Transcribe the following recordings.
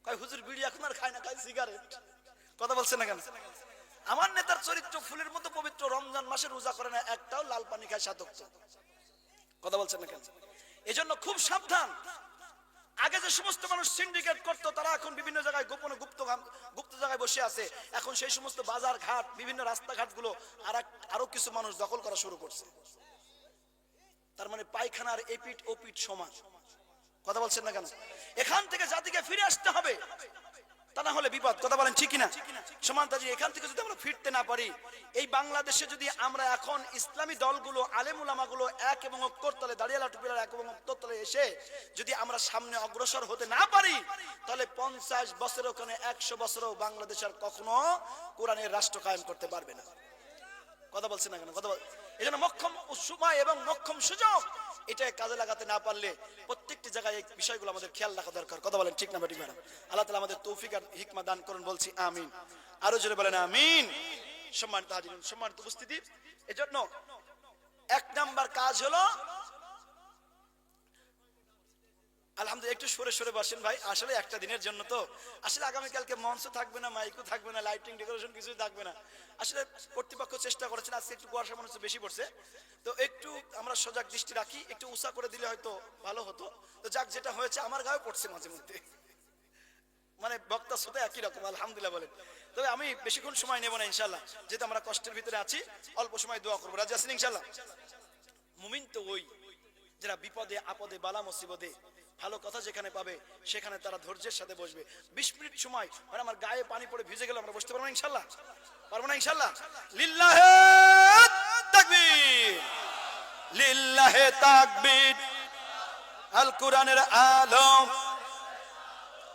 কয় হুজুর বিড়ি এখন আর খায় না, খায় সিগারেট। কথা বলছেন না কেন? আমার নেতার চরিত্র ফুলের মতো পবিত্র, রমজান মাসে রোজা করে না, একটাও লাল পানি খায় 7 ওয়াক্ত। কথা বলছেন না কেন? এজন্য খুব সাবধান। আগে যে সমস্ত মানুষ সিন্ডিকেট করতো তারা এখন বিভিন্ন জায়গায় গোপনে গুপ্ত জায়গায় বসে আছে। এখন সেই সমস্ত বাজার ঘাট, বিভিন্ন রাস্তাঘাট গুলো আরো কিছু মানুষ দখল করা শুরু করছে। তার মানে পায়খানার এপিট ওপিট সমান। কথা বলছেন না কেন? এখান থেকে জাতিকে ফিরে আসতে হবে, তা না হলে বিপদ। কথা বলেন ঠিক কিনা? সমানতাজি, এখান থেকে যদি আমরা ফিরতে না পারি, এই বাংলাদেশে যদি আমরা এখন ইসলামী দলগুলো, আলেম উলামাগুলো এক এবং ঐক্যর তলে, দাঁড়িয়ালা টুপিলার এক এবং ঐক্যর তলে এসে যদি আমরা সামনে অগ্রসর হতে না পারি, তাহলে 50 বছর, ওখানে 100 বছরও বাংলাদেশ আর কখনো কোরআনের রাষ্ট্র কায়েম করতে পারবে না। কথা বলছেন না কেন? কথা বল। এই জন্য মক্ষম সময় এবং মক্ষম সুযোগ এটাই কাজে লাগাতে না পারলে প্রত্যেকটি জায়গায় এই বিষয়গুলো আমাদের খেয়াল রাখা দরকার। কথা বলেন ঠিক না বেটি ম্যাডাম? আল্লাহ তাআলা আমাদের তৌফিক আর হিকমা দান করুন, বলছি আমিন। আরো জোরে বলেন আমিন। সম্মানিত হাজিরিন, সম্মানিত উপস্থিতি, এজন্য 1 নাম্বার কাজ হলো, আলহামদুলিল্লাহ একটু সরে সরে বসেন ভাই, আসলে একটা দিনের জন্য তো, আসলে আগামীকালকে মঞ্চ থাকবে না, মাইকও থাকবে না, লাইটিং ডেকোরেশন কিছুই থাকবে না। আসলে কর্তৃপক্ষ চেষ্টা করেছেন, আজকে একটু কুয়াশা মনে হচ্ছে বেশি পড়ছে, তো একটু আমরা সজাগ দৃষ্টি রাখি, একটু উঁচা করে দিলে হয়তো ভালো হতো। তো যাক, যেটা হয়েছে আমার গায়ে পড়ছে মাঝে মধ্যে, মানে বক্তা শ্রোতা একই রকম, আলহামদুলিল্লাহ বলেন। তবে আমি বেশিক্ষণ সময় নেব না ইনশাল্লাহ, যেহেতু আমরা কষ্টের ভিতরে আছি, অল্প সময় দোয়া করবো। রাজি আছেন ইনশাল্লাহ? মুমিন তো ওই যারা বিপদে আপদে বালা মুসিবতে ভালো কথা যেখানে পাবে সেখানে তারা ধৈর্যের সাথে বসবে। 20 মিনিট সময় মানে আমার গায়ে পানি পড়ে ভিজে গেল, আমরা বসতে পারবো না ইনশাল্লাহ? পারবো না ইনশাল্লাহ? লিল্লাহে তাকবীর, লিল্লাহে তাকবীর। আল কোরআনের আলম,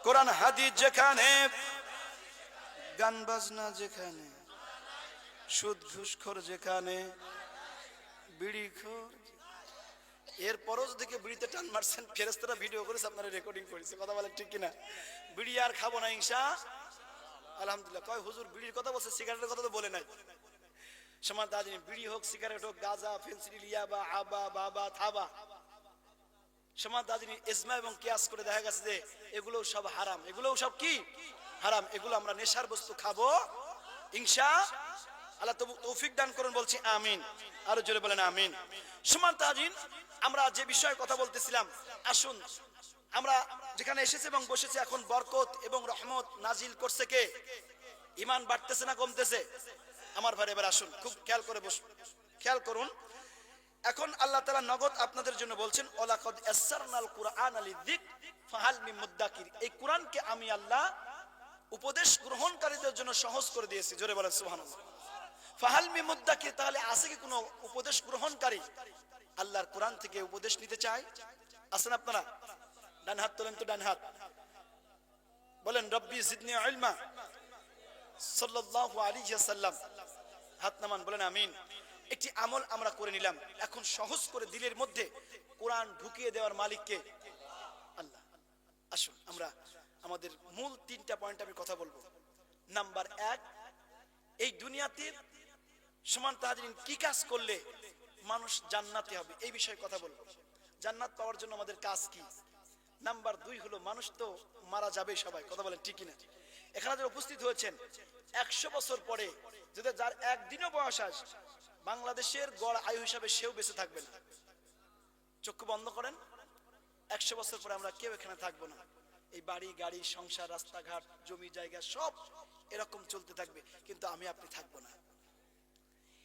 কোরআন হাদিস যেখানে, গান বাজনা যেখানে, সুদ ঘুষখোর যেখানে, বিড়িখোর, এরপরও যদি বিড়িতে টান মারছেন, ফেরেশতারা ভিডিও করেছে, আপনারা রেকর্ডিং করেছে। কথা বলেন ঠিক কিনা? বিড়ি আর খাবো না ইনশাআল্লাহ। আলহামদুলিল্লাহ। কয় হুজুর বিড়ির কথা বলছে, সিগারেটের কথা তো বলে নাই। সমাজ দাজিনী, বিড়ি হোক, সিগারেট হোক, গাঁজা, ফেন্সিডিল, ইয়াবা, আবা, বাবা, থাবা, সমাজ দাজিনী ইজমা এবং কিয়াস করে দেখা গেছে যে এগুলো সব হারাম। এগুলো সব কি? হারাম। এগুলো আমরা নেশার বস্তু খাবো ইনশাআল্লাহ। তৌফিক দান করুন, বলছি আমিন। আরো জোরে বলেন আমিন। সমাজ দাজিন, আমরা যে বিষয়ে কথা বলতেছিলাম, আসুন আমরা যেখানে এসেছি এবং বসেছি, এখন বরকত এবং রহমত নাজিল করছে কে? ঈমান বাড়তেছে না কমতেছে? আমার ভাই এবার আসুন, খুব খেয়াল করে খেয়াল করুন। এখন আল্লাহ তাআলা নগদ আপনাদের জন্য বলছেন, ওয়ালাকাদ ইয়াসসারনাল কুরআনা লিযিকর ফাহাল মিন মুদ্দাকির। এই কোরআনকে আমি আল্লাহ উপদেশ গ্রহণকারীদের জন্য সহজ করে দিয়েছি। জোরে বলেন সুবহানাল্লাহ। ফাহাল মিন মুদ্দাকির, তাহলে আছে কি কোনো উপদেশ গ্রহণকারী? আল্লাহর কোরআন থেকে উপদেশ নিতে চায়? আছেন আপনারা? ডান হাত তোলেন তো, ডান হাত বলেন রব্বি জিদনি ইলমা। সাল্লাল্লাহু আলাইহি ওয়াসাল্লাম হাত নামান, বলেন আমিন। একটি আমল আমরা করে নিলাম, এখন সহজ করে দিলের মধ্যে কোরআন ঢুকিয়ে দেওয়ার মালিক কে? আল্লাহ। আসুন আমরা আমাদের মূল 3টা পয়েন্ট আমি কথা বলবো। নাম্বার 1, এই দুনিয়াতে সমান তাহাজিন কি কাজ করলে মানুষ জান্নাতি হবে, এই বিষয়ে কথা বলবো। জান্নাত পাওয়ার জন্য আমাদের কাজ কি? নাম্বার 2 হলো, মানুষ তো মারা যাবে সবাই। কথা বলেন ঠিক কিনা? এখানে যারা উপস্থিত হয়েছেন, 100 বছর পরে যদি যার একদিনও বয়স আসে, বাংলাদেশের গড় আয়ু হিসাবে সেও বেঁচে থাকবে না। চক্ষু বন্ধ করেন, 100 বছর পরে আমরা কেউ এখানে থাকবো না। এই বাড়ি গাড়ি সংসার রাস্তাঘাট জমি জায়গা সব এরকম চলতে থাকবে, কিন্তু আমি আপনি থাকবো না।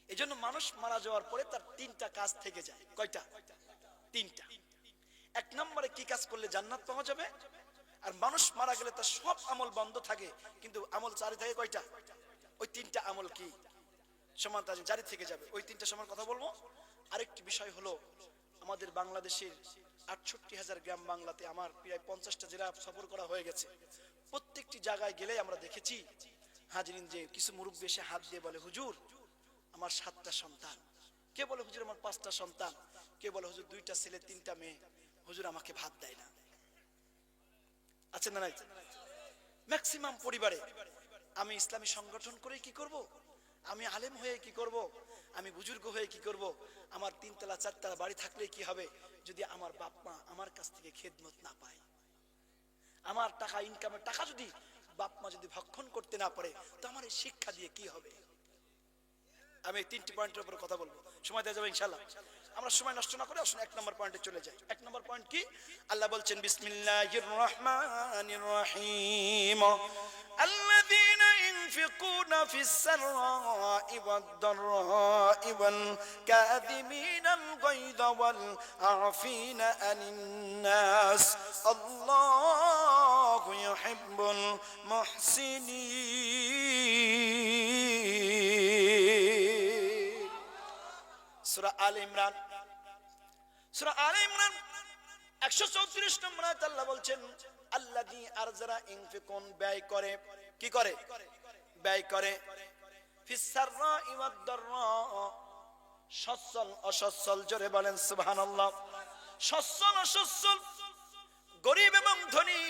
এই জন্য মানুষ মারা যাওয়ার পরে তার 3টা কাজ থেকে যায়। কয়টা? 3টা। 1 নম্বরে কি কাজ করলে জান্নাত পাওয়া যাবে? আর মানুষ মারা গেলে তার সব আমল বন্ধ থাকে, কিন্তু আমল জারি থাকে কয়টা? ওই 3টা আমল কি? সমান জারি থেকে যাবে। ওই 3টা সমান কথা বলবো। আরেকটি বিষয় হলো, আমাদের বাংলাদেশের 68,000 গ্রাম বাংলাতে আমার প্রায় 50টা জেলা সফর করা হয়ে গেছে। প্রত্যেকটি জায়গায় গেলে আমরা দেখেছি হাজিরিন যে কিছু মুরব্বি এসে হাত দিয়ে বলে, হুজুর আমার 7টা সন্তান। কে বলে হুজুর আমার 5টা সন্তান। কে বলে হুজুর 2টা ছেলে 3টা মেয়ে। হুজুর আমাকে ভাত দেয় না। আছেন না নাই? ম্যাক্সিমাম পরিবারে আমি ইসলামী সংগঠন করে কি করব, আমি আলেম হয়ে কি করব, আমি বুজুর্গ হয়ে কি করব, আমার 3 তলা 4 তলা বাড়ি থাকলে কি হবে যদি আমার বাপ মা আমার কাছ থেকে খেদমত না পায়? আমার টাকা, ইনকামের টাকা যদি বাপ মা যদি ভক্ষণ করতে না পারে, তো আমার এই শিক্ষা দিয়ে কি হবে? আমি এই 3টি পয়েন্টের উপর কথা বলবো, সময় দেওয়া যাবে ইনশাআল্লাহ। আমরা সময় নষ্ট না করে আসুন 1 নম্বর পয়েন্টে চলে যাই। 1 নম্বর পয়েন্ট কি? আল্লাহ বলছেন বিসমিল্লাহির রহমানির রহিম, আল্লাযীনা ইনফিকুনা ফিস সাররাই ওয়াদ দাররাই ওয়াল কাযিমিনাল গায়যা ওয়াল আফিনা আনিন নাস আল্লাহু ইউহিব্বুল মুহসিনিন। সূরা আলে ইমরান, সূরা আলে ইমরান 134 নম্বর আয়াতে আল্লাহ বলছেন আল্লাযী আরজারা ইনফিকুন, ব্যয় করে, কি করে? ব্যয় করে, ফিস সাররাই ওয়াদ দাররা, সচ্ছল অসচ্ছল, জোরে বলেন সুবহানাল্লাহ। সচ্ছল অসচ্ছল, গরীব এবং ধনী,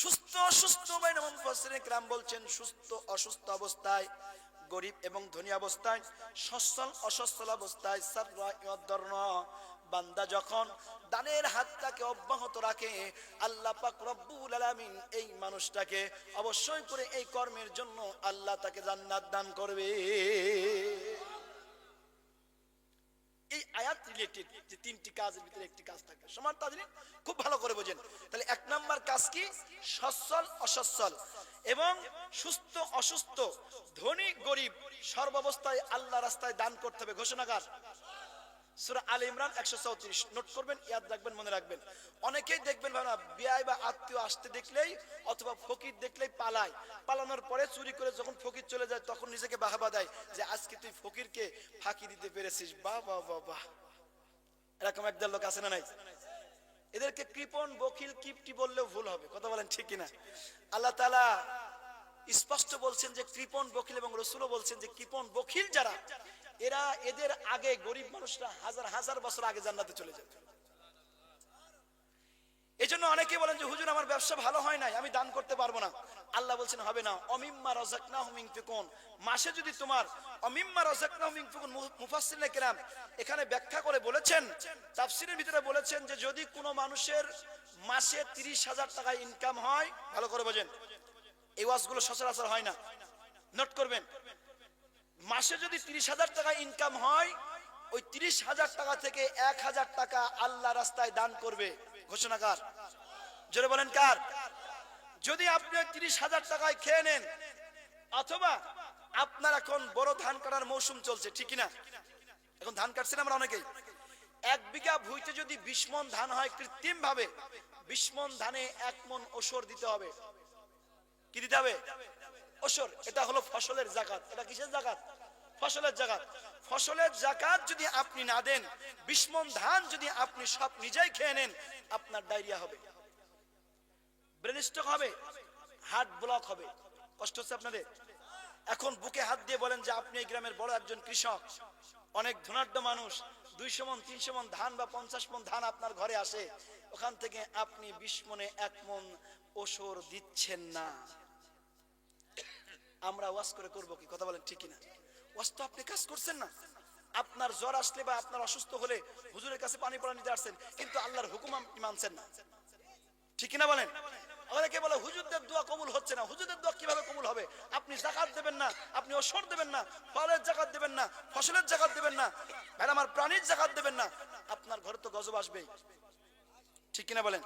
সুস্থ অসুস্থ, বাইরে মুফাসসিরিন کرام বলছেন সুস্থ অসুস্থ অবস্থায়, গরীব এবং ধনী অবস্থায়, সচ্ছল অসচ্ছল অবস্থায়, সাররাই ওয়াদ দাররা, বান্দা যখন দানের হাতটাকে অব্যাহত রাখে, আল্লাহ পাক রব্বুল আলামিন এই মানুষটাকে অবশ্যই করে এই কর্মের জন্য আল্লাহ তাকে জান্নাত দান করবে। এই আয়াত রিলেটেড যে 3টি কাজের ভিতরে একটি কাজ থাকবে, সমান তাজরিন খুব ভালো করে বোঝেন। তাহলে 1 নাম্বার কাজ কি? সচ্ছল অসচ্ছল এবং সুস্থ অসুস্থ, ধনী গরীব সর্বাবস্থায় আল্লাহ রাস্তায় দান করতে হবে। ঘোষণাকার সূরা আলে ইমরান 134, নোট করবেন, ইয়াদ রাখবেন, মনে রাখবেন। অনেকেই দেখবেন ভাই বিয়াই বা আত্মীয় আসতে দেখলেই অথবা ফকির দেখলেই পালায়, পালানোর পরে চুরি করে যখন ফকির চলে যায় তখন নিজেকে বাহাবা দেয় যে আজকে তুই ফকিরকে ফাঁকি দিতে পেরেছিস, বাহ বাহ বাহ বাহ। এরকম একদল লোক আছে না নাই? এদেরকে কৃপণ, বখিল, কিপটি বললেও ভুল হবে, কথা বলেন ঠিক কিনা? আল্লাহ তাআলা স্পষ্ট বলছেন যে কৃপণ, বখিল, এবং রাসূলও বলছেন যে কৃপণ বখিল যারা, এরা এদের আগে গরিব মানুষরা হাজার হাজার বছর আগে জান্নাতে চলে যাবে। এজন্য অনেকে বলেন যে হুজুর আমার ব্যবসা ভালো হয় নাই, আমি দান করতে পারবো না। আল্লাহ বলছেন হবে না, অমিম্মা রাযাকনাহুম ইনফিকুন, মাসে যদি তোমার অমিম্মা রাযাকনাহুম ইনফিকুন, মুফাসসিরিন کرام এখানে ব্যাখ্যা করে বলেছেন, তাফসীরের ভিতরে বলেছেন যে যদি কোনো মানুষের মাসে 30,000 টাকা ইনকাম হয়, ভালো করে বোঝেন, এই ওয়াজগুলো সচরাচর হয় না, নোট করবেন। মাসে যদি 30,000 টাকা ইনকাম হয়, ওই 30,000 টাকা থেকে 1,000 টাকা আল্লাহ রাস্তায় দান করবে। ঘোষণাকার, জোরে বলেন কার? যদি আপনি 30,000 টাকায় খেয়ে নেন, অথবা আপনার এখন বড় ধান কাটার মৌসুম চলছে, ঠিক কিনা? এখন ধান কাটছেন আমরা অনেকেই। 1 বিঘা ভুঁইতে যদি 20 মণ ধান হয় কৃত্রিম ভাবে, 20 মণ ধানে 1 মণ ওশর দিতে হবে। কি দিতে হবে? ওশর। এটা হলো ফসলের যাকাত। এটা কিসের যাকাত? ফসলের যাকাত। ফসলের যাকাত যদি আপনি না দেন, 20 মণ ধান যদি আপনি সব নিজেই খেয়ে নেন, আপনার ডায়রিয়া হবে, ব্রেন স্ট্রোক হবে, হার্ট ব্লক হবে। কষ্ট হচ্ছে আপনাদের? এখন বুকে হাত দিয়ে বলেন যে আপনি এই গ্রামের বড় একজন কৃষক, অনেক ধনাঢ্য মানুষ, 200 মণ 300 মণ ধান বা 50 মণ ধান আপনার ঘরে আসে, ওখান থেকে আপনি 20 মণে 1 মণ ওশর দিচ্ছেন না। আমরা ওয়াজ করে করব কি? কথা বলেন ঠিক কিনা? ওয়াজ তো আপনি কাজ করছেন না। আপনার জ্বর আসলে বা আপনার অসুস্থ হলে হুজুরের কাছে পানি পড়া নিতে আসছেন, কিন্তু আল্লাহর হুকুম আপনি মানছেন না, ঠিক কিনা বলেন? অনেকে বলে হুজুরদের দোয়া কবুল হচ্ছে না। হুজুরদের দোয়া কিভাবে কবুল হবে? আপনি যাকাত দেবেন না, আপনি ওশর দেবেন না, ফলের যাকাত দেবেন না, ফসলের যাকাত দেবেন না, ভাই আমার প্রাণীর যাকাত দেবেন না, আপনার ঘরে তো গজব আসবেই, ঠিক কিনা বলেন?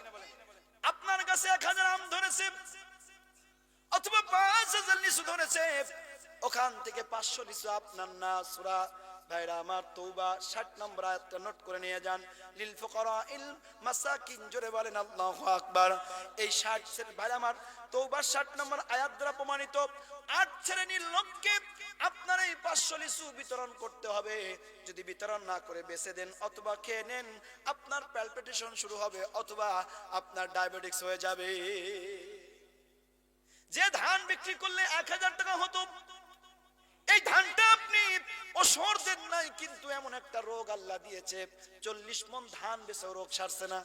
আপনার কাছে 1000 আম ধরেছে অথবা 5000 লিচু ধরেছে, ওখান থেকে 500 লিচু আপনার না। সূরা ভাইরা আমার তওবা 60 নম্বর আয়াতটা নোট করে নিয়ে যান। লিল ফুকারাইল মাসাকিন, জোরে বলেন আল্লাহু আকবার। এই 60 ভাইরা আমার তওবা 60 নম্বর আয়াত দ্বারা প্রমাণিত 8 শ্রেণীর লোককে আপনার এই 500 লিচু বিতরণ করতে হবে। যদি বিতরণ না করে বেচে দেন অথবা খেয়ে নেন, আপনার প্যালপিটেশন শুরু হবে অথবা আপনার ডায়াবেটিস হয়ে যাবে। যে ধান বিক্রি করলে 1000 টাকা হতো, এই ধানটা আপনি ওশর দেন নাই, কিন্তু এমন একটা রোগ আল্লাহ দিয়েছে, 40 মণ ধান বেচে রোগ সারছে না।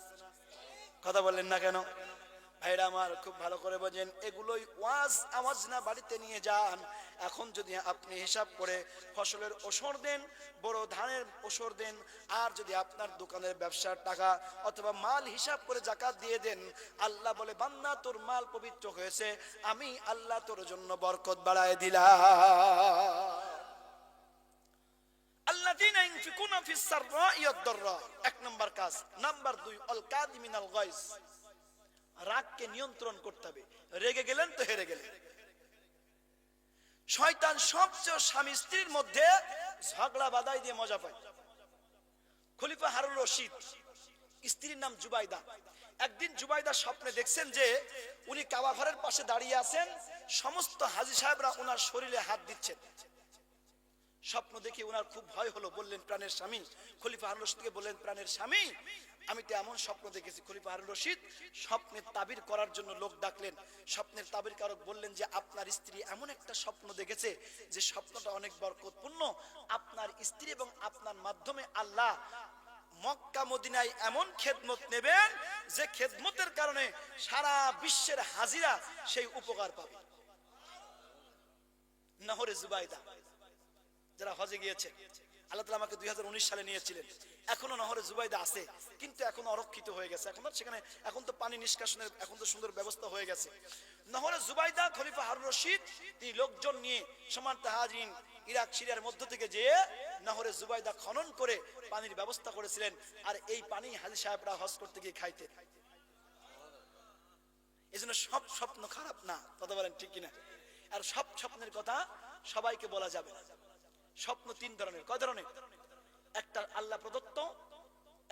কথা বললেন না কেন? ভাইরা আমার খুব ভালো করে বোঝেন, এগুলোই ওয়াজ আওয়াজ না বাড়িতে নিয়ে যান। এখন যদি আপনি হিসাব করে ফসলের ওসর দেন, বড় ধানের ওসর দেন, আর যদি আপনার দোকানের ব্যবসার টাকা অথবা মাল হিসাব করে যাকাত দিয়ে দেন, আল্লাহ বলে বান্দা তোর মাল পবিত্র হয়েছে, আমি আল্লাহ তোর জন্য বরকত বাড়ায় দিলাম। আল্লাযীনা ইউনফিকুনা ফিস সাররা'i ওয়াদ-দাররা, এক নাম্বার কাজ। নাম্বার 2, আল কাযিমিনাল গায়জ, রাগকে নিয়ন্ত্রণ করতে হবে। রেগে গেলেন তো হেরে গেলেন। শয়তান সবচেয়ে স্বামী স্ত্রীর মধ্যে ঝগড়া বাদাই দিয়ে মজা পায়। খলিফা হারুন রশিদ, স্ত্রীর নাম জুবাইদা। একদিন জুবাইদা স্বপ্নে দেখছেন যে উনি কাবা ঘরের পাশে দাঁড়িয়ে আছেন, সমস্ত হাজী সাহেবরা ওনার শরীরে হাত দিচ্ছেন। স্বপ্ন দেখে ওনার খুব ভয় হলো। বললেন প্রাণের স্বামী, খলিফা হারুন রশিদকে বললেন প্রাণের স্বামী, আমি তো এমন স্বপ্ন দেখেছি। খলিফা হারুন রশিদ স্বপ্নের তাবির করার জন্য লোক ডাকলেন। স্বপ্নের তাবির কারক বললেন যে আপনার স্ত্রী এমন একটা স্বপ্ন দেখেছে যে স্বপ্নটা অনেক বরকতপূর্ণ। আপনার স্ত্রী এবং আপনার মাধ্যমে আল্লাহ মক্কা মদিনায় এমন খেদমত নেবেন যে খেদমতের কারণে সারা বিশ্বের হাজিরা সেই উপকার পাবে। নহরে জুবাইদা, যারা হজে গিয়েছে, আল্লাহ তাআলা আমাকে 2019 সালে নিয়েছিলেন। এখনো নহরে জুবাইদা আছে, কিন্তু এখন অরক্ষিত হয়ে গেছে। এখন সেখানে এখন তো পানি নিষ্কাশনের এখন তো সুন্দর ব্যবস্থা হয়ে গেছে। নহরে জুবাইদা, খলিফা হারুন রশিদ তিনি লোকজন নিয়ে সমান তাহাজিন ইরাক সিরিয়ার মধ্য থেকে যে নহরে জুবাইদা খনন করে পানির ব্যবস্থা করেছিলেন। আর এই পানি হাজী সাহেবরা হজ করতে গিয়ে খাইতেন। এজন্য সব স্বপ্ন খারাপ না, কথা বলেন ঠিক কিনা? আর সব স্বপ্নের কথা সবাইকে বলা যাবে না। স্বপ্ন 3 ধরনের। কয় ধরনের? একটা আল্লাহ প্রদত্ত,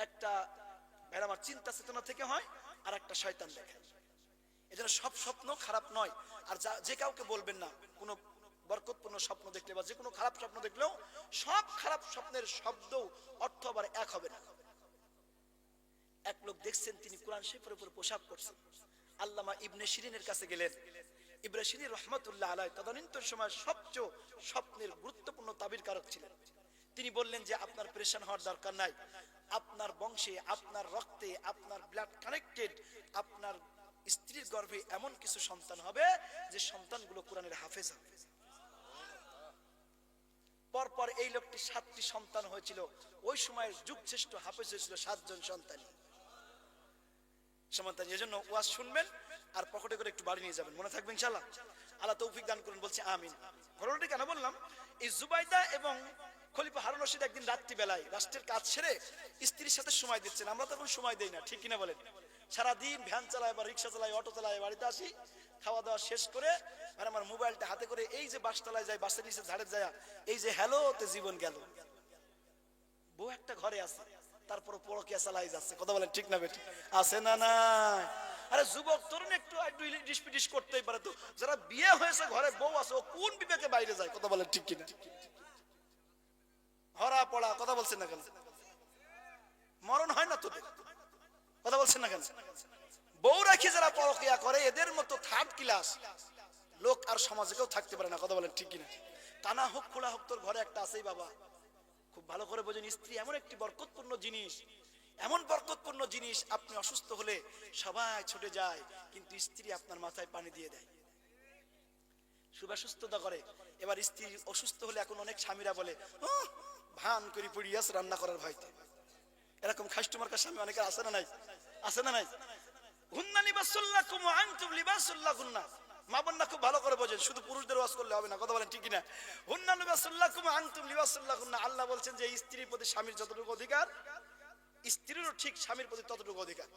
একটা ভাইরা আমার চিন্তা চেতনা থেকে হয়, আর একটা শয়তান দেখে। এজন্য সব স্বপ্ন খারাপ নয়। আর যে কাউকে বলবেন না কোনো বরকতপূর্ণ স্বপ্ন দেখলে বা যে কোনো খারাপ স্বপ্ন দেখলেও সব খারাপ স্বপ্নের শব্দ অর্থ আবার এক হবে না। এক লোক দেখছেন তিনি কোরআন শরীফের উপর পোশাক করছেন। আল্লামা ইবনে শিরিনের কাছে গেলেন। ইবনে শিরিন রহমাতুল্লাহ আলাইহি তদানীন্তন সময় সবচেয়ে স্বপ্নের গুরুত্বপূর্ণ তাবির কারক ছিলেন। তিনি বললেন যে আপনার পেরেশান হওয়ার দরকার নাই, আপনার বংশে, আপনার রক্তে, আপনার ব্লাড কানেক্টেড, আপনার স্ত্রীর গর্ভে এমন কিছু সন্তান হবে যে সন্তানগুলো কোরআনের হাফেজ হবে। পরপর এই লোকটি 7টি সন্তান হয়েছিল। ওই সময়ের যুগশ্রেষ্ঠ হাফেজ হয়েছিল 7 জন সন্তান। সন্তান, এজন্য ওয়াজ শুনবেন আর পকেটে করে একটু বাড়ি নিয়ে যাবেন, মনে থাকবে ইনশাআল্লাহ। আল্লাহ তৌফিক দান করুন, বলছি আমিন। ঘটনাটি কেন বললাম? এই জুবাইদা এবং খলিফা হারুন রশিদ একদিন রাত্রি বেলায় রাষ্ট্রের কাজ সেরে স্ত্রীর সাথে সময় দিচ্ছেন। আমরা তখন সময় দেই না, ঠিক কিনা বলেন? সারাদিন ভ্যান চালায় বা রিক্সা চালায়, অটো চালায়, বাড়িতে আসি, খাওয়া দাওয়া শেষ করে আর আমার মোবাইলটা হাতে করে এই যে বাসতলায় যায়, বাসের নিচে ঝাড়ে যায়, এই যে হ্যালো তে জীবন গেল। বউ একটা ঘরে আছে, তারপর পরকিয়া চালাই যাচ্ছে, কথা বলেন ঠিক না বেটি? আছে না না? আরে যুবক তরুণ একটু ডিসপিটিস করতেই পারে। তো যারা বিয়ে হয়েছে ঘরে বউ আছে, ও কোন বিবেকে বাইরে যায়, কথা বলেন ঠিক কিনা? হরা পড়া, কথা বলছেন না কেন? মরণ হয় না তোদের, কথা বলছেন না কেন? বউ রাখি যারা পরকিয়া করে এদের মতো থার্ড ক্লাস লোক আর সমাজে কেউ থাকতে পারে না, কথা বলেন ঠিক কিনা? টানা হোক খোলা হোক, তোর ঘরে একটা আছেই বাবা। খুব ভালো করে বোঝেন, স্ত্রী এমন একটি বরকতপূর্ণ জিনিস, এমন বরকতপূর্ণ জিনিস, আপনি অসুস্থ হলে সবাই ছুটে যায়, কিন্তু স্ত্রী আপনার মাথায় পানি দিয়ে দেয়, সুবাসুস্থতা করে। এবার স্ত্রী অসুস্থ হলে এখন অনেক স্বামীরা বলে ভান করি পড়িয়াস রান্না করার ভয়তে। এরকম খাস্টমার স্বামী অনেকের আছে না নাই? আছে না নাই? হুন্না লিবাসুল্লাকুম ওয়া আনতুম লিবাসুল্লাহুন্না। মা বোনরা খুব ভালো করে বোঝেন, শুধু পুরুষদের ওয়াজ করলে হবে না, কথা বলেন ঠিক কিনা? হুন্না লিবাসুল্লাকুম ওয়া আনতুম লিবাসুল্লাহুন্না। আল্লাহ বলছেন যে স্ত্রীর প্রতি স্বামীর যতটুকু অধিকার, স্ত্রীরও ঠিক স্বামীর প্রতি ততটুকু অধিকার।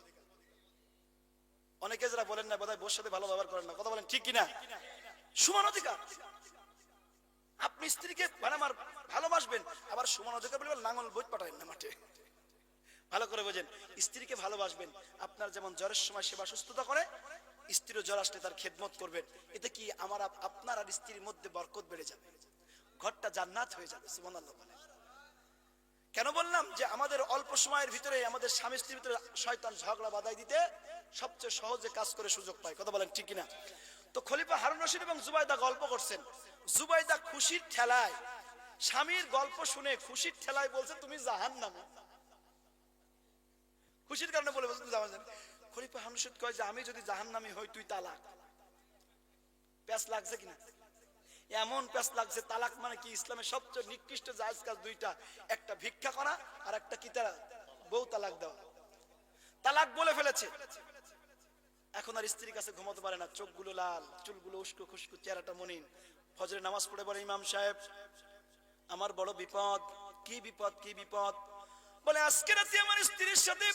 অনেকে যারা বলেন না বোধহয় বউর সাথে ভালো ব্যবহার করেন না, কথা বলেন ঠিক কিনা? সমান অধিকার। আপনি স্ত্রীকে আমার ভালোবাসবেন, আবার সমান অধিকার বলবেন লাঙ্গল বই পাঠাবেন না মাঠে। ভালো করে বোঝেন, স্ত্রীকে ভালোবাসবেন। আপনার যেমন জ্বরের সময় সেবা সুস্থতা করে, স্ত্রীর জ্বর আসলে তার খেদমত করবেন। এতে কি আমার আপনার আর স্ত্রীর মধ্যে বরকত বেড়ে যাবে, ঘরটা জান্নাত হয়ে যাবে। সুবহানাল্লাহ। কেন বললাম যে আমাদের অল্প সময়ের ভিতরে আমাদের স্বামী স্ত্রীর ভিতরে শয়তান ঝগড়া বাধাই দিতে সবচেয়ে সহজে কাজ করে সুযোগ পায়, কথা বলেন ঠিক কিনা? তো খলিফা হারুন রশিদ এবং জুবাইদা গল্প করছেন। জুবাইদা খুশির ঠেলায়, স্বামীর গল্প শুনে খুশির ঠেলায় বলছে তুমি জাহান্নামে। খুশির কারণে বলে বলছে জাহান্নামে। খলিফা হারুন রশিদ কয় যে আমি যদি জাহান্নামী হই তুই তালাক। প্যাস লাগছে কিনা? এমন প্যাস লাগছে। তালাক মানে কি? ইসলামের সবচেয়ে নিকৃষ্ট জায়েজ কাজ দুইটা, একটা ভিক্ষা করা আর একটা কি তারা বউ তালাক দেওয়া। তালাক বলে ফেলেছে। এখন আর স্ত্রীর কাছে ঘুমাতে পারে না, চোখগুলো লাল, চুলগুলো উস্কো খুস্কো, চেহারাটা মলিন। ফজরে নামাজ পড়ে বলে, ইমাম সাহেব আমার বড় বিপদ। কি বিপদ? কি বিপদ? বলে আজকে রাতে আমার স্ত্রীর সাথে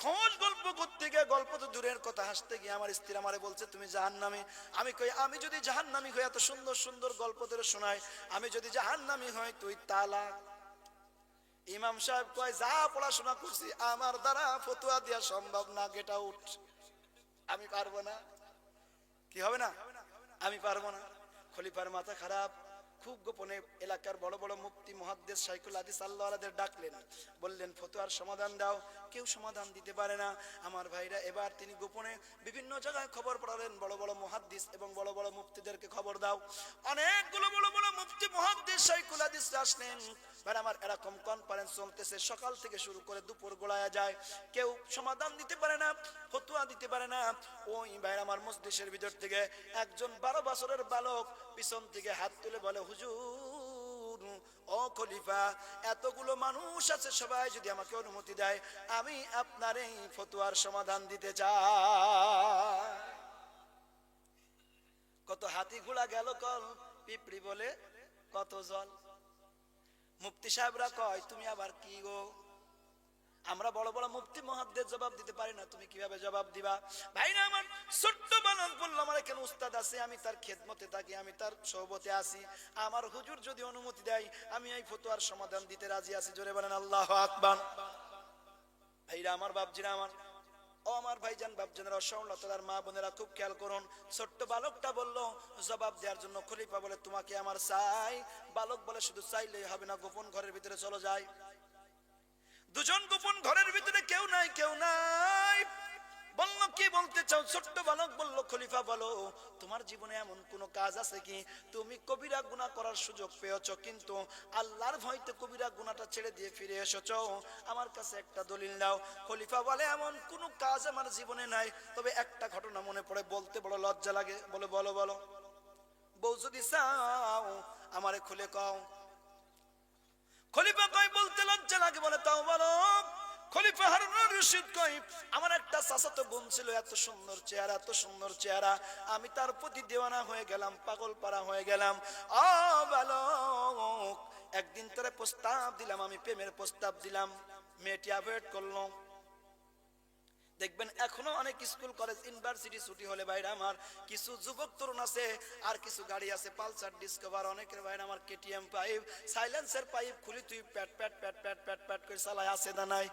খোঁজ গল্প করতে গিয়ে, গল্প তো দূরের কথা, হাসতে গিয়ে আমার স্ত্রী আমারে বলছে তুমি জাহান্নামী। আমি কই আমি যদি জাহান্নামী হই, এত সুন্দর সুন্দর গল্প ধরে শোনায়, আমি যদি জাহান্নামী হই তুই তালাক। ইমাম সাহেব কয় যা পড়াশোনা করছি আমার দ্বারা ফতোয়া দেওয়া সম্ভব না, গেট আউট। আমি পারবো না। কি হবে না? আমি পারবো না। খলিফার মাথা খারাপ। খুব গোপনে এলাকার বড় বড় মুফতি, মুহাদ্দিস, শাইখুল হাদিস আল্লাহওয়ালাদের ডাকলেন, বললেন ফতোয়ার সমাধান দাও। কেউ সমাধান দিতে পারে না। আমার ভাইরা এবার তিনি গোপনে বিভিন্ন জায়গায় খবর পড়ালেন, বড় বড় মুহাদ্দিস এবং বড় বড় মুফতিদেরকে খবর দাও। অনেকগুলো বড় বড় মুফতি, মুহাদ্দিস, শাইখুল হাদিস আসলেন। ভাই আমার এরকম কনফারেন্স চলতেছে, সকাল থেকে শুরু করে দুপুর গোড়ায় যায়, কেউ সমাধান দিতে পারে না, ফতোয়া দিতে পারে না। ওই ভাই আমার মজলিসের ভিতর থেকে একজন 12 বছরের বালক পিছন থেকে হাত তুলে বলে, হুজুর ও খলিফা, এতগুলো মানুষ আছে, সবাই যদি আমাকে অনুমতি দেয় আমি আপনার এই ফতোয়ার সমাধান দিতে চাই। কত হাতি ঘোড়া গেল কল, পিঁপড়ি বলে কত জল। মুফতি সাহেবরা কয় তুমি আবার কি গো? আমরা বড় বড় মুফতি মুহাদ্দিস জবাব দিতে পারি না, তুমি কিভাবে জবাব দিবা? ভাইরা আমার ছোট্ট বালক বলল, আমার এখানে উস্তাদ আছে, আমি তার খেদমতে থাকি, আমি তার সোহবতে আছি, আমার হুজুর যদি অনুমতি দেয় আমি এই ফতোয়ার সমাধান দিতে রাজি আছি। জোরে বলেন আল্লাহু আকবার। ভাইরা আমার, বাপজিরা আমার, ও আমার ভাইজান বাপজানেরা, সৌলতার মা বোনেরা খুব খেয়াল করুন। ছোট্ট বালকটা বলল জবাব দেওয়ার জন্য। খলিফা বলে তোমাকে আমার চাই। বালক বলে শুধু চাইলেই হবে না, গোপন ঘরের ভিতরে চলো যাই। দুজন গোপন ঘরের ভিতরে, কেউ নাই, কেউ নাই। বলল কি বলতে চাও? ছোট্ট বালক বলল খলিফা বলো, তোমার জীবনে এমন কোন কাজ আছে কি তুমি কবিরা গুনাহ করার সুযোগ পেয়েছো কিন্তু আল্লাহর ভয়তে কবিরা গুনাহটা ছেড়ে দিয়ে ফিরে এসেছো? আমার কাছে একটা দলিল দাও। খলিফা বলে এমন কোন কাজ আমার জীবনে নাই, তবে একটা ঘটনা মনে পড়ে, বলতে বড় লজ্জা লাগে। বলে বলো বলো। বউ যদি চাও আমারে খুলে কও। খলিফা কয় বলতে লজ্জা লাগে, বলে তাও বলো। খলিফা হারুন রশিদ কয় আমার একটা চাচাতো বোন ছিল, এত সুন্দর চেহারা, এত সুন্দর চেহারা, আমি তার প্রতি দেওয়ানা হয়ে গেলাম, পাগল পারা হয়ে গেলাম। ও বালক, একদিন তারে প্রস্তাব দিলাম, আমি প্রেমের প্রস্তাব দিলাম, মেয়েটি অ্যাভয়েড করলো। দেখবেন এখনো অনেক স্কুল কলেজ ইউনিভার্সিটি ছুটি হলে ভাইরা আমার কিছু যুবক তরুণ আছে, আর কিছু গাড়ি আছে পালসার, ডিসকভার, অনেকের ভাইরা আমার কেটিএম পাইপ, সাইলেন্সের পাইপ খুলি তুই প্যাট প্যাট প্যাট প্যাট প্যাট প্যাট করে চালায়। আছে না নাই?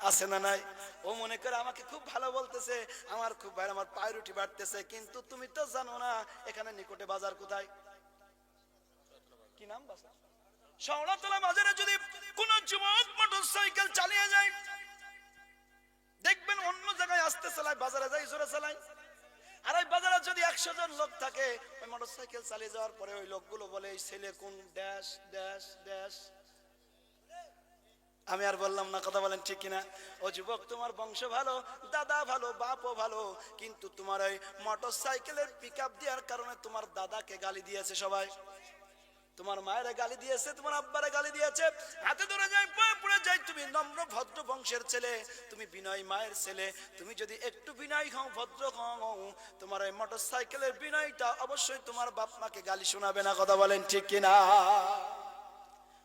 আছে না নাই? ও মনে করে আমাকে খুব ভালো বলতেছে, আমার খুব ভাইরা আমার প্রায়োরিটি বাড়তেছে। কিন্তু তুমি তো জানো না এখানে নিকটে বাজার কোথায়? কি নাম বাজার? শাওড়াতলা বাজারে যদি কোন যুবক মোটরসাইকেল চালিয়ে যায়, দেখবেন অন্য জায়গায় আসতে চালায়, বাজারে যাই জোরে চালায়। আর ওই বাজারে যদি 100 জন লোক থাকে, ওই মোটরসাইকেল চালিয়ে যাওয়ার পরে ওই লোকগুলো বলে এই ছেলে কোন ড্যাশ ড্যাশ ড্যাশ। আমি আর বললাম না, কথা বলেন ঠিক কিনা? ও যুবক, তোমার বংশ ভালো, দাদা ভালো, বাপও ভালো, কিন্তু তোমার ওই মোটরসাইকেলের পিকআপ দেওয়ার কারণে তোমার দাদাকে গালি দিয়েছে সবাই, তোমার মায়ের গালি দিয়েছে, তোমার আব্বারে গালি দিয়েছে, হাতে ধরে যায়, পায়ে পড়ে যায়। তুমি নম্র ভদ্র বংশের ছেলে, তুমি বিনয় মায়ের ছেলে, তুমি যদি একটু বিনয় হও, ভদ্র হও, তোমার এই মোটরসাইকেলের বিনয়টা অবশ্যই তোমার বাপ মাকে গালি শোনাবে না। কথা বলেন ঠিক কিনা?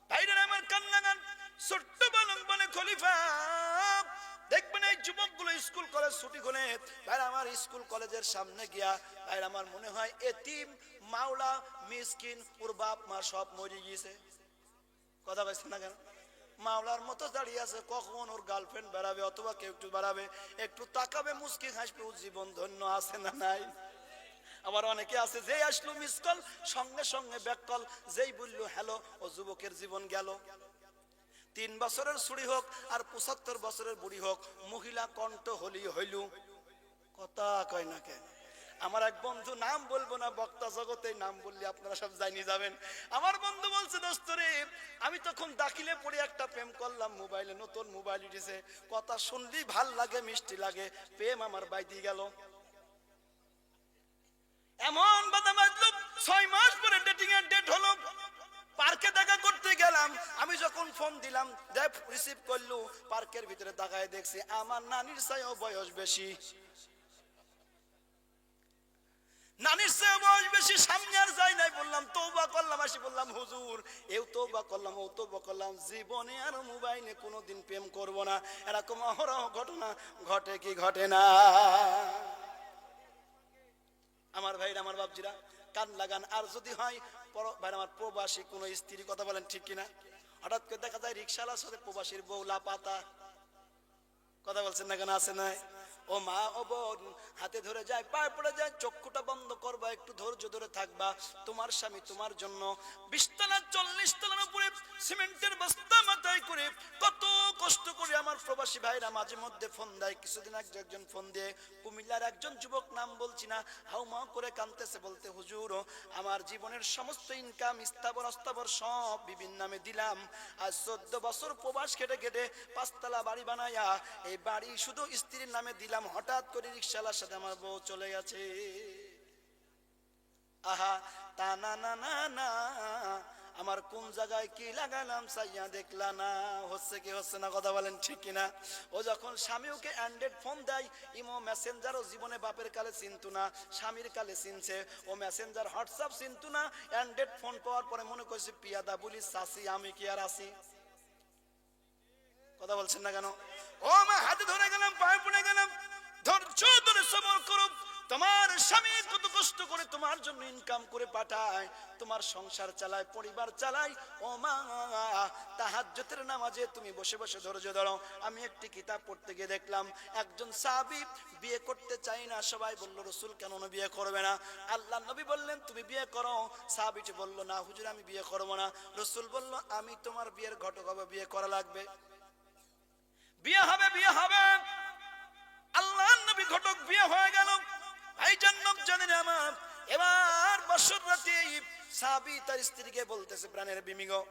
ভাইরা আমার কান্না গান। ছোট্ট বালক বলে খলিফা, দেখবেন এই যুবকগুলো স্কুল কলেজ ছুটি হলে ভাইরা আমার স্কুল কলেজের সামনে গিয়া ভাইরা আমার মনে হয় এতিম, মাওলা, মিসকিন, ওর বাপ মা সব মরে গিয়েছে। কথা বলছেন না কেন? মাওলার মতো দাঁড়িয়ে আছে, কখন ওর গার্লফ্রেন্ড বেড়াবে অথবা কেউ একটু বেড়াবে, একটু তাকাবে, মুস্কি হাসবে, ও জীবন ধন্য। আছে না নাই? আবার অনেকে আছে যেই আসলো মিস কল সঙ্গে সঙ্গে ব্যাক কল, যেই বললো হ্যালো, ও যুবকের জীবন গেল। 3 বছরের ছুরি হোক আর 75 বছরের বুড়ি হোক, মহিলা কণ্ঠ হলি হইল, কথা কয় না কেন? আমার এক বন্ধু, নাম বলবো না, বক্তা জগতে নাম বললে আপনারা সব জানিয়ে যাবেন। আমার বন্ধু বলছে, দোস্ত রে, আমি তখন দাখিলে পড়ে একটা প্রেম করলাম, মোবাইলে নতুন মোবাইল উঠেছে, কথা শুনলি ভাল লাগে, মিষ্টি লাগে, প্রেম আমার বাইদি গেল। এমন বাধা বাজলো, 6 মাস পরে ডেটিং এর ডেট হলো, পার্কে দেখা করতে গেলাম। আমি যখন ফোন দিলাম, রিসিভ করলো, পার্কের ভিতরে তাকায় দেখছি আমার নানির চেয়েও বয়স বেশি, নানির চেয়ে বয়স বেশি। সামনে আর যাই নাই, বললাম তওবা করলাম, আসি বললাম হুজুর এও তওবা করলাম, ও তওবা করলাম, জীবনে আর মোবাইলে কোনোদিন প্রেম করব না। এরকম অহরহ ঘটনা ঘটে কি ঘটে না? আমার ভাইরা, আমার বাপজিরা, কান লাগান। আর যদি হয় ভাই আমার প্রবাসী কোন স্ত্রী, কথা বলেন ঠিক কিনা, হঠাৎ করে দেখা যায় রিক্সাওয়ালার সাথে প্রবাসীর বউ লাপাতা, কথা বলছেন না কেন, আছে না? ও মা, ও বোন, হাতে ধরে যায়, পায়ে পড়ে যায়, চক্ষুটা বন্ধ করবা, একটু ধৈর্য ধরে থাকবা। তোমার স্বামী তোমার জন্য 20 তলা 40 তলার উপরে সিমেন্টের বস্তা মাথায় করে কত কষ্ট করে আমার প্রবাসী ভাইরা মাঝে মধ্যে ফোন দেয়। কিছুদিন আগে একজন ফোন দিয়ে, কুমিল্লার একজন যুবক, নাম বলছি না, হাউমা করে কাঁদতেছে, বলতে হুজুর আমার জীবনের সমস্ত ইনকাম স্থাবর অস্থাবর সব বিভিন্ন নামে দিলাম, আজ 14 বছর প্রবাস খেটে খেটে 5 তলা বাড়ি বানায়া এই বাড়ি শুধু স্ত্রীর নামে দিলাম, হঠাৎ করে রিকশাওয়ালার সাথে আমার বউ চলে গেছে। আহা, তা না না না না, আমার কোন জায়গায় কি লাগালাম সাইয়া দেখলা না, হচ্ছে কি হচ্ছে না, কথা বলেন ঠিক কিনা? ও যখন স্বামী ওকে অ্যান্ড্রয়েড ফোন দেয়, ইমো মেসেঞ্জারও জীবনে বাপের কালে চিনতো না, স্বামীর কালে চিনছে, ও মেসেঞ্জার হোয়াটসঅ্যাপ চিনতো না, অ্যান্ড্রয়েড ফোন পাওয়ার পরে মনে করছে পিয়াদা বলি চাচি, আমি কি আর আছি, কথা বলছেন না কেন? ও মা, হাতে ধরে গেলাম, পায়ে পড়ে গেলাম, ধৈর্য ধরে সবর করো। তোমার স্বামী কত কষ্ট করে তোমার জন্য ইনকাম করে পাঠায়, তোমার সংসার চালায়, পরিবার চালায়। ও মা, তাহাজ্জুদের নামাজে তুমি বসে বসে ধৈর্য ধরো। আমি একটি কিতাব পড়তে গিয়ে দেখলাম, একজন সাহাবী বিয়ে করতে চাই না, সবাই বলল রাসূল কেন বিয়ে করবে না? আল্লাহর নবী বললেন তুমি বিয়ে করো। সাহাবীটি বলল না হুজুর আমি বিয়ে করব না। রাসূল বলল আমি তোমার বিয়ের ঘটক হব, বিয়ে করা লাগবে। বিয়ে হবে, বিয়ে হবে। আল্লাহর নবী ঘটক, বিয়ে হয়ে গেল। ভাই জান্নাত জানেন আমার, এবার বছর রাতে সাহাবী তার স্ত্রীকে বলতেছে, প্রাণের বিবি গো,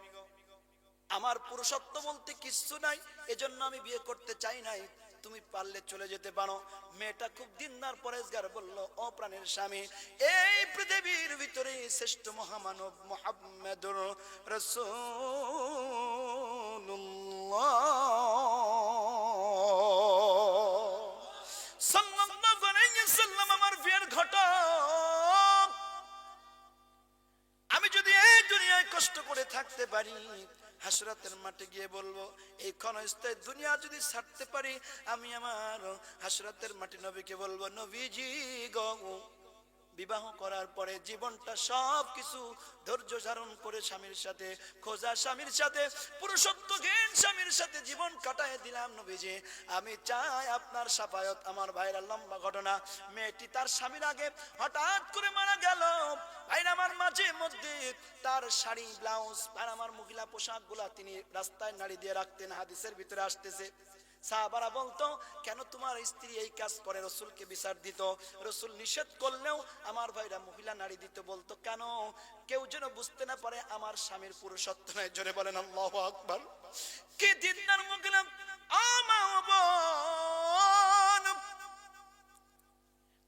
আমার পুরুষত্ব বলতে কিছু নাই, এজন্য আমি বিয়ে করতে চাই নাই, তুমি পারলে চলে যেতে পারো। মেয়েটা খুব দিনদার পরেশগার বলল, ও প্রাণের স্বামী, এই পৃথিবীর ভিতরে শ্রেষ্ঠ মহামানব মুহাম্মদুর রাসূলুল্লাহ সাল্লাল্লাহু আলাইহি ওয়াসাল্লাম আমার বিয়ের ঘটক। আমি যদি এই দুনিয়ায় কষ্ট করে থাকতে পারি, হাসরাতের মাঠে গিয়ে বলবো, এই ক্ষণস্থায়ী দুনিয়া যদি ছাড়তে পারি, আমি আমার হাসরাতের মাঠে নবীকে বলবো, নবীজি গো, বিবাহ করার পরে জীবনটা সব কিছু ধৈর্য ধারণ করে স্বামীর সাথে, খোঁজা স্বামীর সাথে, পুরুষত্বহীন স্বামীর সাথে জীবন কাটায় দিলাম নবীজি, আমি চাই আপনার শাফায়াত। আমার ভাইরা, লম্বা ঘটনা, মেয়েটি তার স্বামীর আগে হঠাৎ করে মারা গেল। ভাইরা আমার, মাঝে মধ্যে তার শাড়ি ব্লাউজ আর আমার মহিলা পোশাক গুলা তিনি রাস্তায় নাড়ি দিয়ে রাখতেন, হাদিসের ভিতরে আসতেছে। সাহাবারা বলতো, কেন তোমার স্ত্রী এই কাজ করে? রাসূলকে বিচার দিত, রাসূল নিষেধ করলেও আমার ভাইরা মহিলা নারী দিত। বলতো কেন? কেউ যেন বুঝতে না পারে আমার স্বামীর পুরুষত্ব নাই। জোরে বলেন আল্লাহু আকবার। কি দিনদার মহিলা!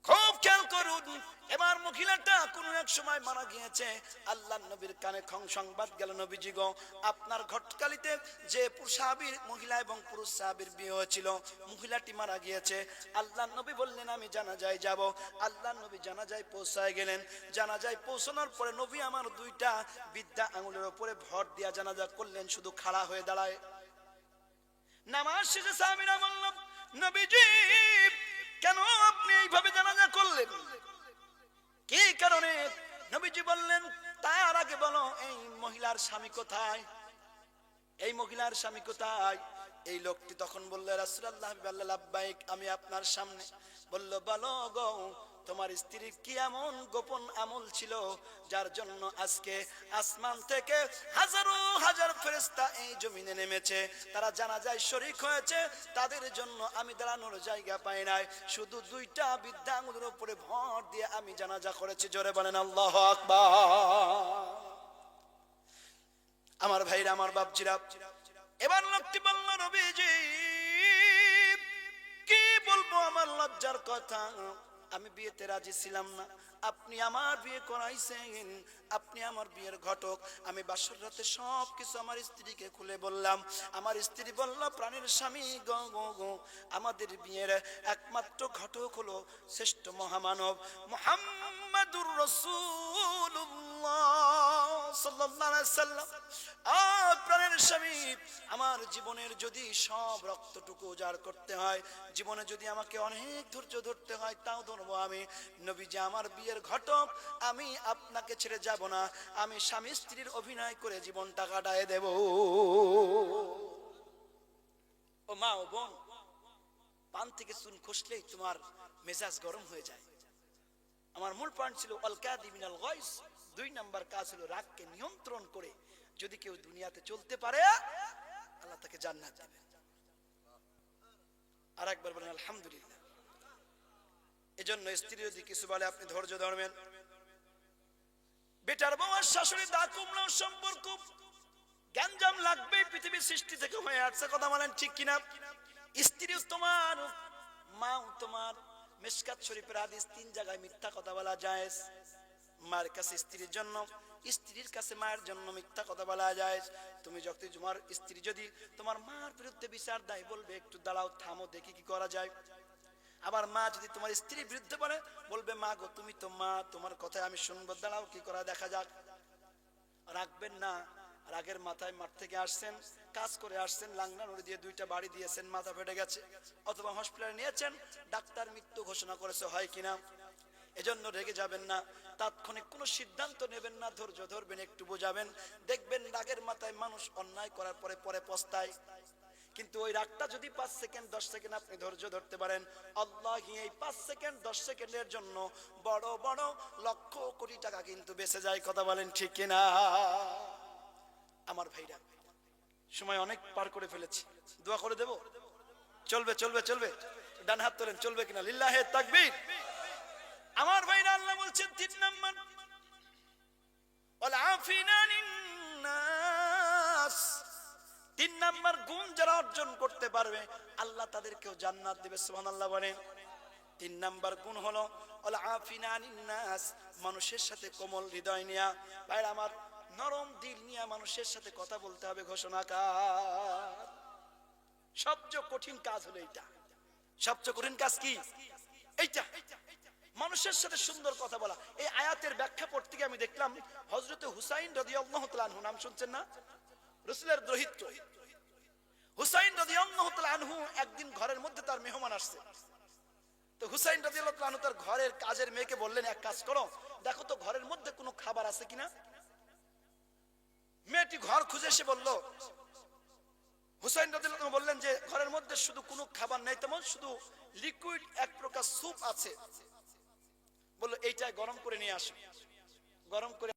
খুব খেয়াল করুন, এবার মহিলাটা কোন এক সময় মারা গিয়েছে। আল্লাহর নবীর কানে সংবাদ গেল, নবীজি গো, আপনার ঘটকালিতে যে সাহাবীর মহিলা এবং পুরুষ সাহাবীর বিয়ে হয়েছিল, মহিলাটি মারা গিয়েছে। আল্লাহর নবী বললেন আমি জানাজায় যাব। আল্লাহর নবী জানাজায় পৌঁছায় গেলেন। জানাজায় পৌঁছানোর পরে নবী আমার দুইটা বিদ্যা আঙুলের উপরে ভর দিয়া জানাজা করলেন, শুধু খাড়া হয়ে দাঁড়ায়। নামাজ শেষে সাহাবীরা বলল, নবীজি কেন আপনি এইভাবে জানাজা করলেন? কি কারণে? নবীজি বললেন, তার আগে বলো এই মহিলার স্বামী কোথায়? এই মহিলার স্বামী কোথায়? এই লোকটি তখন বলল, রাসূলুল্লাহ লাব্বাইক, আমি আপনার সামনে। বলল, বলো গো, তোমার স্ত্রীর কি এমন গোপন আমল ছিল যার জন্য আজকে আসমান থেকে হাজারো হাজার ফেরেশতা এই জমিনে নেমেছে, তারা জানাজায় শরীক হয়েছে, তাদের জন্য আমি দাঁড়ানোর জায়গা পাই নাই, শুধু দুইটা বৃদ্ধাঙ্গুলের উপরে ভর দিয়ে আমি জানাজা করেছি। জোরে বলেন আল্লাহু আকবার। আমার ভাইরা, আমার বাপজিরা, এবার লোকটি বলল, নবীজি কি বলবো, আমার লজ্জার কথা, আমি বিয়েতে রাজি ছিলাম না, আপনি আমার বিয়ে করাইছেন, আপনি আমার বিয়ের ঘটক। আমি বাসর রাতে সব কিছু আমার স্ত্রীকে খুলে বললাম। আমার স্ত্রী বলল, প্রাণের স্বামী গো গো গো, আমাদের বিয়ের একমাত্র ঘটক হলো শ্রেষ্ঠ মহামানব মুহাম্মাদুর রাসূলুল্লাহ সাল্লাল্লাহু আলাইহি সাল্লাম। প্রাণের স্বামী, আমার জীবনের যদি সব রক্তটুকু উজাড় করতে হয়, জীবনে যদি আমাকে অনেক ধৈর্য ধরতে হয়, তাও ধরবো আমি। নবীজি আমার বিয়ের ঘটক, আমি আপনাকে ছেড়ে যাব না, আমি স্বামী স্ত্রীর অভিনয় করে জীবনটা কাটায় দেব। ও মা, ও বোন, পান থেকে চুন খসলেই তোমার মেজাজ গরম হয়ে যায়। আমার মূল পয়েন্ট ছিল আল কাযিমিনাল গায়স। 2 নাম্বার কাজ হলো রাগকে নিয়ন্ত্রণ করে যদি কেউ দুনিয়াতে চলতে পারে, আল্লাহ তাকে জান্নাত দেবে। আর একবার বলেন আলহামদুলিল্লাহ। এজন্য স্ত্রী যদি কিছু বলে আপনি ধৈর্য ধরবেন। বেটার বউ আর শাশুড়ি দা কুমড়োর সম্পর্ক গ্যাঞ্জাম লাগবে, পৃথিবীর সৃষ্টি থেকে হয়ে আসছে, কথা বলেন ঠিক কিনা? স্ত্রীও তোমার, মাও তোমার। মিশকাত শরীফের হাদিস, 3 জায়গায় মিথ্যা কথা বলা জায়েজ। মার কাছে স্ত্রীর জন্য, স্ত্রীর কাছে মায়ের জন্য মিথ্যা কথা বলা যায়। তুমি যখন তোমার স্ত্রী যদি তোমার মার বিরুদ্ধে বিচার দেয়, বলবে একটু দাঁড়াও, থামো, দেখি কি করা যায়। আবার মা যদি তোমার স্ত্রীর বিরুদ্ধে বলে, বলবে মা গো, তুমি তো মা, তোমার কথায় আমি শুনবো, দাঁড়াও কি করা দেখা যাক। রাখবেন না। রাগের মাথায় মাঠ থেকে আসছেন, কাজ করে আসছেন, লাংড়া নড়ি দিয়ে 2টা বাড়ি দিয়েছেন, মাথা ফেটে গেছে, অথবা হসপিটালে নিয়েছেন, ডাক্তার মৃত্যু ঘোষণা করেছে, হয় কিনা? এজন্য রেগে যাবেন না, তাৎক্ষণিক কোনো সিদ্ধান্ত নেবেন না, ধৈর্য ধরবেন, একটু বোঝাবেন। দেখবেন রাগের মাথায় মানুষ অন্যায় করার পরে পরে পস্তায়। কিন্তু ওই রাগটা যদি 5 সেকেন্ড 10 সেকেন্ড আপনি ধৈর্য ধরতে পারেন, আল্লাহি এই 5 সেকেন্ড 10 সেকেন্ডের জন্য বড় বড় লক্ষ কোটি টাকা কিন্তু বেঁচে যায়। কথা বলেন ঠিক কিনা? আমার ভাইরা, সময় অনেক পার করে ফেলেছি, দোয়া করে দেব? চলবে চলবে চলবে? ডান হাত তোলেন, চলবে কিনা? লিল্লাহে তাকবীর। আমার ভাইরা, আল্লাহ বলছেন 3 নাম্বার, ওয়াল আফিনা লিন্নাস। 3 নাম্বার গুণ যারা অর্জন করতে পারবে, আল্লাহ তাদেরকেও জান্নাত দেবে। সুবহানাল্লাহ বলেন। 3 নাম্বার গুণ হলো ওয়াল আফিনা লিন্নাস, মানুষের সাথে কোমল হৃদয় নিয়া। ভাইরা আমার, নরম দিল নিয়ে মানুষের সাথে কথা বলতে হবে। ঘোষণাকার সবচেয়ে কঠিন কাজ হলো এইটা। সবচেয়ে কঠিন কাজ কি? এইটা, মানুষের সাথে সুন্দর কথা বলা। এই আয়াতের ব্যাখ্যা পড়তে গিয়ে আমি দেখলাম হযরত হুসাইন রাদিয়াল্লাহু তাআলা আনহু, নাম শুনছেন না? রাসূলের দৌহিত্র হুসাইন রাদিয়াল্লাহু তাআলা আনহু একদিন ঘরের মধ্যে তার মেহমান আসছে। তো হুসাইন রাদিয়াল্লাহু তাআলা আনহু তার ঘরের কাজের মেয়েকে বললেন, এক কাজ করো, দেখো তো ঘরের মধ্যে কোনো খাবার আছে কিনা। মেয়েটি ঘর খুঁজে এসে বলল, হুসাইন রাদিয়াল্লাহু তাআলা বললেন যে ঘরের মধ্যে শুধু কোনো খাবার নেই, তেমন শুধু লিকুইড এক প্রকার স্যুপ আছে। বলল এইটা গরম করে নিয়ে আসো। গরম করে